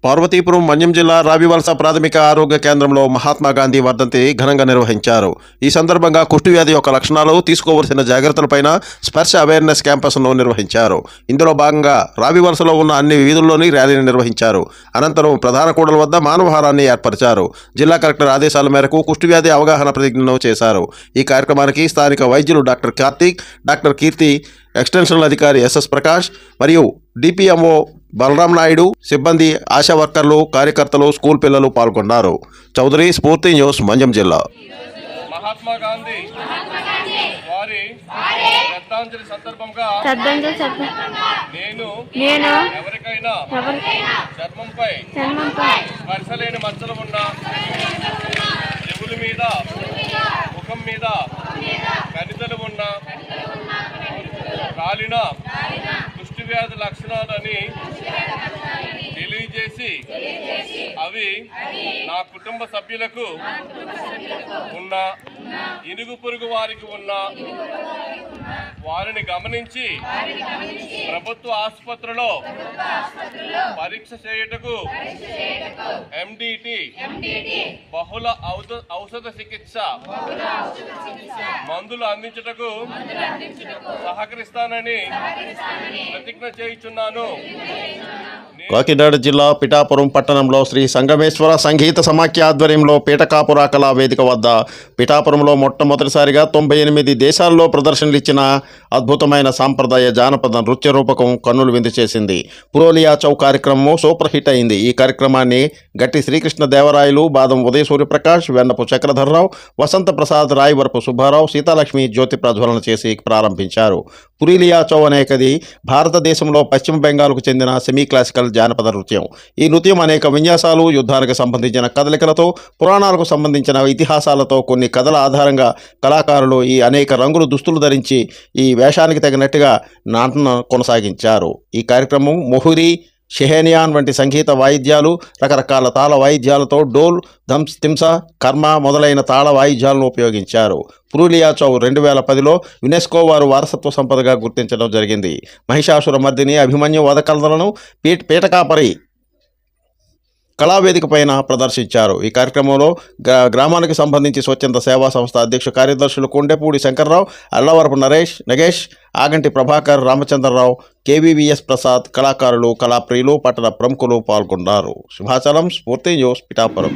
పార్వతీపురం మన్యం జిల్లా రావివలస ప్రాథమిక ఆరోగ్య కేంద్రంలో మహాత్మా గాంధీ వర్ధంతి ఘనంగా నిర్వహించారు. ఈ సందర్భంగా కుష్ఠవ్యాధి యొక్క లక్షణాలు, తీసుకోవలసిన జాగ్రత్తలపైన స్పర్శ అవేర్నెస్ క్యాంపస్ను నిర్వహించారు. ఇందులో భాగంగా రావివలసలో ఉన్న అన్ని వీధుల్లోని ర్యాలీని నిర్వహించారు. అనంతరం ప్రధాన కూడల వద్ద మానవహారాన్ని ఏర్పరిచారు. జిల్లా కలెక్టర్ ఆదేశాల మేరకు కుష్ఠవ్యాధి అవగాహన ప్రతిజ్ఞను చేశారు. ఈ కార్యక్రమానికి స్థానిక వైద్యులు డాక్టర్ కార్తీక్, డాక్టర్ కీర్తి, ఎక్స్టెన్షన్ అధికారి ఎస్ఎస్ ప్రకాష్ మరియు డిపిఎంఓ బలరాం నాయుడు, సిబ్బంది, ఆశా వర్కర్లు, కార్యకర్తలు, స్కూల్ పిల్లలు పాల్గొన్నారు. చౌదరి, స్ఫూర్తి న్యూస్, మంజం జిల్లా. మహాత్మా గాంధీ వారి శ్రద్ధాంజలి సందర్భంగా నేను ఎవరికైనా చర్మంపై స్పర్శలేని మచ్చలు ఉన్న, చెవుల మీద, ముఖం మీద కణితలు ఉన్న, రాలిన కుష్ఠవ్యాధి లక్షణాలని తెలియజేసి అవి నా కుటుంబ సభ్యులకు ఉన్న, ఇరుగు పొరుగు వారికి ఉన్న వారిని గమనించి ప్రభుత్వ ఆసుపత్రిలో పరీక్ష చేయుటకు ఎండిటి బహుళ ఔషధ చికిత్స మందులు అందించుటకు సహకరిస్తానని ప్రతిజ్ఞ చేయుచున్నాను. కాకినాడ జిల్లా పిఠాపురం పట్టణంలో శ్రీ సంగమేశ్వర సంగీత సమాఖ్య ఆధ్వర్యంలో పీఠకాపుర కళా వేదిక వద్ద పిఠాపురంలో మొట్టమొదటిసారిగా 98 దేశాల్లో ప్రదర్శనలు ఇచ్చిన అద్భుతమైన సాంప్రదాయ జానపద నృత్య రూపకం కన్నులు విందు చేసింది. పురోలియా చౌ కార్యక్రమం సూపర్ హిట్ అయింది. ఈ కార్యక్రమాన్ని గట్టి శ్రీకృష్ణ దేవరాయలు, బాదం ఉదయ సూర్యప్రకాష్, వెన్నపు చక్రధర్రావు, వసంత ప్రసాద్, రాయవరపు సుబ్బారావు, సీతాలక్ష్మి జ్యోతి ప్రజ్వలన చేసి ప్రారంభించారు. పురీలియా చౌ అనేకది భారతదేశంలో పశ్చిమ బెంగాల్కు చెందిన సెమీ క్లాసికల్ జానపద నృత్యం. ఈ నృత్యం అనేక విన్యాసాలు, యుద్ధానికి సంబంధించిన కదలికలతో, పురాణాలకు సంబంధించిన ఇతిహాసాలతో, కొన్ని కథల ఆధారంగా కళాకారులు ఈ అనేక రంగుల దుస్తులు ధరించి ఈ వేషానికి తగినట్టుగా నాటన కొనసాగించారు. ఈ కార్యక్రమం మొహురి, షెహేనియాన్ వంటి సంగీత వాయిద్యాలు, రకరకాల తాళ వాయిద్యాలతో డోల్, ధమ్స్, తింసా, కర్మ మొదలైన తాళ వాయిద్యాలను ఉపయోగించారు. పురూలియా చౌ 2010లో యునెస్కో వారు వారసత్వ సంపదగా గుర్తించడం జరిగింది. మహిషాసుర మర్దిని, అభిమన్యు వధ కథలను పీఠకాపరి కళావేదిక పైన ప్రదర్శించారు. ఈ కార్యక్రమంలో గ్రామానికి సంబంధించి స్వచ్ఛంద సేవా సంస్థ అధ్యక్ష కార్యదర్శులు కొండెపూడి శంకర్రావు, అల్లవరపు నగేష్, ఆగంటి ప్రభాకర్, రామచంద్రరావు, కేవీవీఎస్ ప్రసాద్, కళాకారులు, కళాప్రియులు, పట్టణ ప్రముఖులు పాల్గొన్నారు. శుభాచలం, స్ఫూర్తి న్యూస్, పిఠాపురం.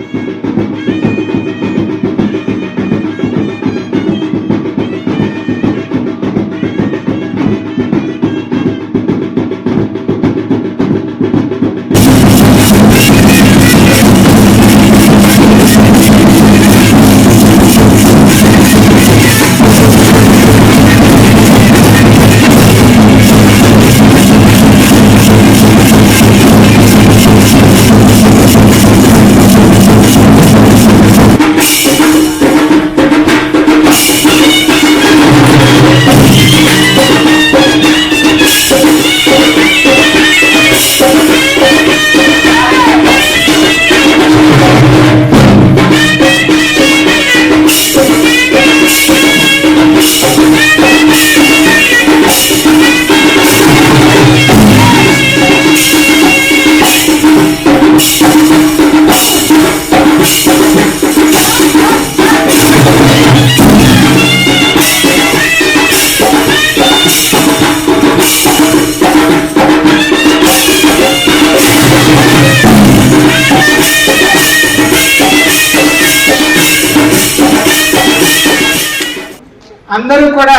అందరూ కూడా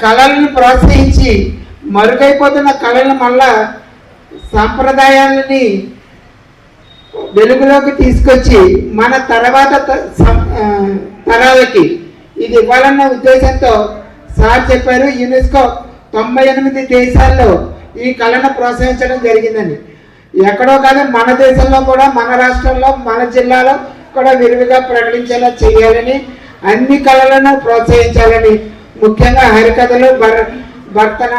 కళలను ప్రోత్సహించి మరుగైపోతున్న కళలను మళ్ళా సాంప్రదాయాలని వెలుగులోకి తీసుకొచ్చి మన తర్వాత తరాలకి ఇది ఇవ్వాలన్న ఉద్దేశంతో సార్ చెప్పారు. యునెస్కో 98 దేశాల్లో ఈ కళను ప్రోత్సహించడం జరిగిందని. ఎక్కడో కాదు, మన దేశంలో కూడా, మన రాష్ట్రంలో, మన జిల్లాలో కూడా విరివిగా ప్రకటించేలా చేయాలని, అన్ని కళలను ప్రోత్సహించాలని, ముఖ్యంగా హరికథలు, భరతనాట్యం.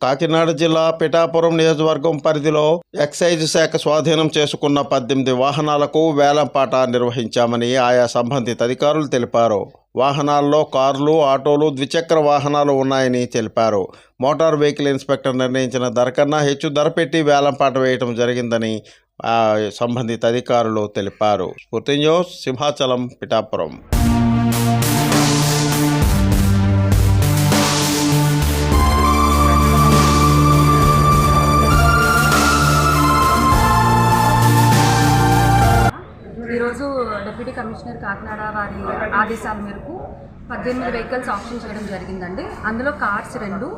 కాకినాడ జిల్లా పిఠాపురం నియోజకవర్గం పరిధిలో ఎక్సైజ్ శాఖ స్వాధీనం చేసుకున్న 18 వాహనాలకు వేలంపాట నిర్వహించామని ఆయా సంబంధిత అధికారులు తెలిపారు. వాహనాల్లో కార్లు, ఆటోలు, ద్విచక్ర వాహనాలు ఉన్నాయని తెలిపారు. మోటార్ వెహికల్ ఇన్స్పెక్టర్ నిర్ణయించిన ధర కన్నా హెచ్చు ధర పెట్టి వేలంపాట వేయడం జరిగిందని సంబంధిత అధికారులు తెలిపారు. స్ఫూర్తి న్యూస్, సింహాచలం, పిఠాపురం. ఈరోజు డిప్యూటీ కమిషనర్ కాకినాడ వారి ఆదేశాల మేరకు 18 వెహికల్స్ ఆప్షన్ చేయడం జరిగిందండి. అందులో కార్స్ 2,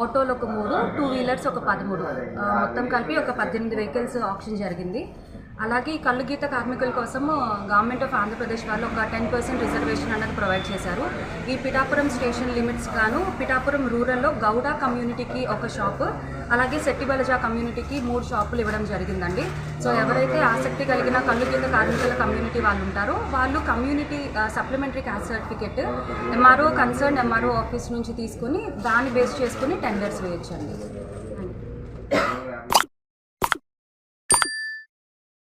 ఆటోలు ఒక 3, 2 వీలర్స్ ఒక 13, మొత్తం కలిపి ఒక 18 వెహికల్స్ ఆప్షన్ జరిగింది. అలాగే ఈ కళ్ళు గీత కార్మికుల కోసం గవర్నమెంట్ ఆఫ్ ఆంధ్రప్రదేశ్ వాళ్ళు ఒక 10% రిజర్వేషన్ అన్నది ప్రొవైడ్ చేశారు. ఈ పిఠాపురం స్టేషన్ లిమిట్స్ గాను పిఠాపురం రూరల్లో గౌడ కమ్యూనిటీకి ఒక షాపు, అలాగే సెట్టిబలజా కమ్యూనిటీకి 3 షాపులు ఇవ్వడం జరిగిందండి. సో ఎవరైతే ఆసక్తి కలిగిన కళ్ళు గీత కార్మికుల కమ్యూనిటీ వాళ్ళు ఉంటారో వాళ్ళు community supplementary caste certificate concern MRO office నుంచి తీసుకుని దాన్ని బేస్ చేసుకుని టెండర్స్ వేయొచ్చండి.